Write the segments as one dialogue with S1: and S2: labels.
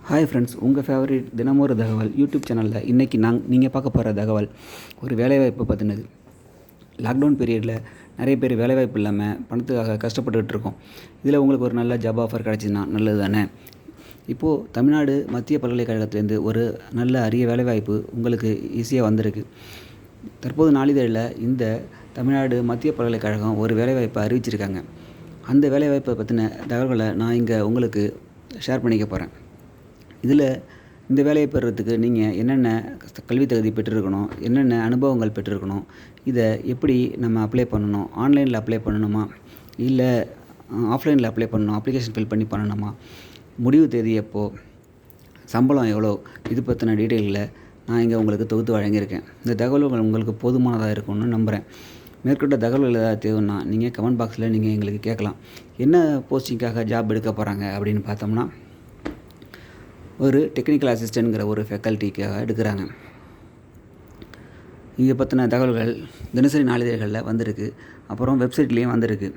S1: Hi friends, உங்கள் favourite தினமொரு தகவல் YouTube சேனலில் இன்றைக்கி நீங்கள் பார்க்க போகிற தகவல் ஒரு வேலைவாய்ப்பு பற்றினது. லாக்டவுன் பீரியடில் நிறைய பேர் வேலைவாய்ப்பு இல்லாமல் பணத்துக்காக கஷ்டப்பட்டுக்கிட்டு இருக்கோம். இதில் உங்களுக்கு ஒரு நல்ல ஜாப் ஆஃபர் கிடச்சிதுன்னா நல்லது தானே. இப்போது தமிழ்நாடு மத்திய பல்கலைக்கழகத்திலேருந்து ஒரு நல்ல அரிய வேலைவாய்ப்பு உங்களுக்கு ஈஸியாக வந்திருக்கு. தற்போது நாளிதழில் இந்த தமிழ்நாடு மத்திய பல்கலைக்கழகம் ஒரு வேலைவாய்ப்பை அறிவிச்சிருக்காங்க. அந்த வேலைவாய்ப்பை பற்றின தகவல்களை நான் இங்கே உங்களுக்கு ஷேர் பண்ணிக்க போகிறேன். இதில் இந்த வேலையை பெறுறதுக்கு நீங்கள் என்னென்ன கல்வி தகுதி பெற்றிருக்கணும், என்னென்ன அனுபவங்கள் பெற்றிருக்கணும், இதை எப்படி நம்ம அப்ளை பண்ணணும், ஆன்லைனில் அப்ளை பண்ணணுமா இல்லை ஆஃப்லைனில் அப்ளை பண்ணணும், அப்ளிகேஷன் ஃபில் பண்ணி பண்ணணுமா, முடிவு தேதி எப்போது, சம்பளம் எவ்வளோ, இது பற்றின டீட்டெயில்களை நான் இங்கே உங்களுக்கு தொகுத்து வழங்கியிருக்கேன். இந்த தகவல்கள் உங்களுக்கு போதுமானதாக இருக்கும்னு நம்புகிறேன். மேற்கொண்ட தகவல்கள் ஏதாவது தேவைன்னா நீங்கள் கமெண்ட் பாக்ஸில் நீங்கள் எங்களுக்கு கேட்கலாம். என்ன போஸ்டிங்காக ஜாப் எடுக்க போகிறாங்க அப்படின்னு பார்த்தோம்னா, ஒரு டெக்னிக்கல் அசிஸ்டன்ட்ங்கிற ஒரு ஃபேக்கல்ட்டிக்காக எடுக்கிறாங்க. இதை பற்றின தகவல்கள் தினசரி நாளிதழ்களில் வந்திருக்கு, அப்புறம் வெப்சைட்லேயும் வந்திருக்கு.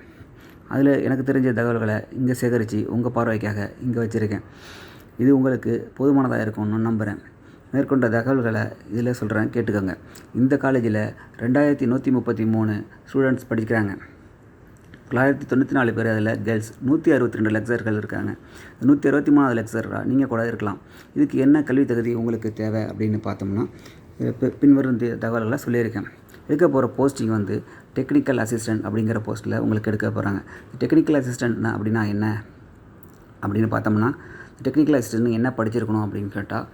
S1: அதில் எனக்கு தெரிஞ்ச தகவல்களை இங்கே சேகரித்து உங்கள் பார்வைக்காக இங்கே வச்சுருக்கேன். இது உங்களுக்கு போதுமானதாக இருக்கும்னு நம்புகிறேன். மேற்கொண்ட தகவல்களை இதில் சொல்கிறேன், கேட்டுக்கோங்க. இந்த காலேஜில் 2133 ஸ்டூடெண்ட்ஸ் படிக்கிறாங்க. 994 பேர் அதில் கேர்ள்ஸ், 162 லெக்சர்கள் இருக்காங்க. 163வது லெக்சராக நீங்கள் கூட இருக்கலாம். இதுக்கு என்ன கல்வி தகுதி உங்களுக்கு தேவை அப்படின்னு பார்த்தோம்னா, பின்வரும் தகவல்களை சொல்லியிருக்கேன். எடுக்க போகிற போஸ்டிங் வந்து டெக்னிக்கல் அசிஸ்டன்ட் அப்படிங்கிற போஸ்ட்டில் உங்களுக்கு எடுக்க போகிறாங்க. டெக்னிக்கல் அசிஸ்டன்ட்னா அப்படின்னா என்ன அப்படின்னு பார்த்தோம்னா, டெக்னிக்கல் அசிஸ்டன்ட் என்ன படிச்சிருக்கணும் அப்படின்னு கேட்டால்,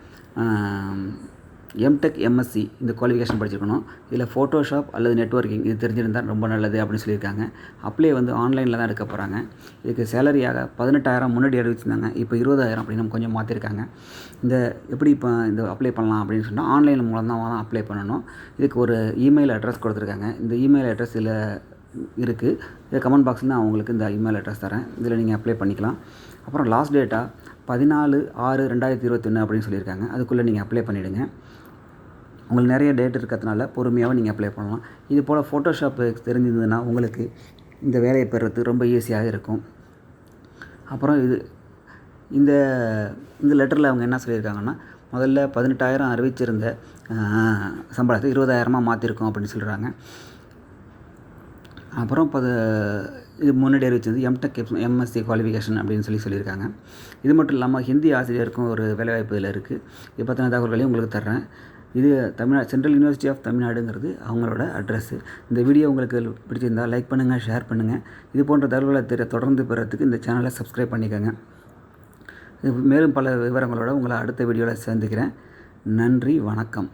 S1: எம்டெக் எம்எஸ்சி இந்த குவாலிஃபிகேஷன் படிச்சிருக்கணும். இதில் ஃபோட்டோஷாப் அல்லது நெட்வொர்க்கிங் இது தெரிஞ்சிருந்தால் ரொம்ப நல்லது அப்படின்னு சொல்லியிருக்காங்க. அப்ளை வந்து ஆன்லைனில் தான் எடுக்க போகிறாங்க. இதுக்கு சேலரியாக 18,000 முன்னாடி அறிவிச்சிருந்தாங்க. இப்போ 20,000 அப்படின்னு கொஞ்சம் மாற்றிருக்காங்க. எப்படி இப்போ இந்த அப்ளை பண்ணலாம் அப்படின்னு சொன்னால், ஆன்லைன் மூலம் தான் அப்ளை பண்ணணும். இதுக்கு ஒரு இமெயில் அட்ரஸ் கொடுத்துருக்காங்க. இந்த இமெயில் அட்ரஸ் இதில் இருக்குது. இதை கமெண்ட் பாக்ஸில் நான் உங்களுக்கு இந்த இமெயில் அட்ரஸ் தரேன். இதில் நீங்கள் அப்ளை பண்ணிக்கலாம். அப்புறம் லாஸ்ட் டேட்டாக 14/6/2021 அப்படின்னு சொல்லியிருக்காங்க. அதுக்குள்ளே நீங்கள் அப்ளை பண்ணிவிடுங்க. உங்களுக்கு நிறைய டேட் இருக்கிறதுனால பொறுமையாகவும் நீங்கள் அப்ளை பண்ணலாம். இது போல் ஃபோட்டோஷாப்பு தெரிஞ்சிருந்ததுன்னா உங்களுக்கு இந்த வேலையை பெறுறது ரொம்ப ஈஸியாக இருக்கும். அப்புறம் இந்த இந்த லெட்டரில் அவங்க என்ன சொல்லியிருக்காங்கன்னா, முதல்ல 18,000 அறிவிச்சிருந்த சம்பளத்தை 20,000 மாற்றிருக்கோம் அப்படின்னு சொல்கிறாங்க. அப்புறம் இது முன்னாடி அறிவிச்சது எம்டெக் எம்எஸ்சி குவாலிஃபிகேஷன் அப்படின்னு சொல்லியிருக்காங்க. இது மட்டும் இல்லாமல் ஹிந்தி ஆசிரியருக்கும் ஒரு வேலைவாய்ப்பு இதில் இருக்குது. இது பற்றின தகவல்களையும் உங்களுக்கு தர்றேன். இது சென்ட்ரல் யூனிவர்சிட்டி ஆஃப் தமிழ்நாடுங்கிறது அவங்களோட அட்ரஸ்ஸு. இந்த வீடியோ உங்களுக்கு பிடிச்சிருந்தால் லைக் பண்ணுங்கள், ஷேர் பண்ணுங்கள். இது போன்ற தகவல்களை தொடர்ந்து பெறத்துக்கு இந்த சேனலை சப்ஸ்கிரைப் பண்ணிக்கோங்க. மேலும் பல விவரங்களோடு உங்களை அடுத்த வீடியோவில் சந்திக்கிறேன். நன்றி, வணக்கம்.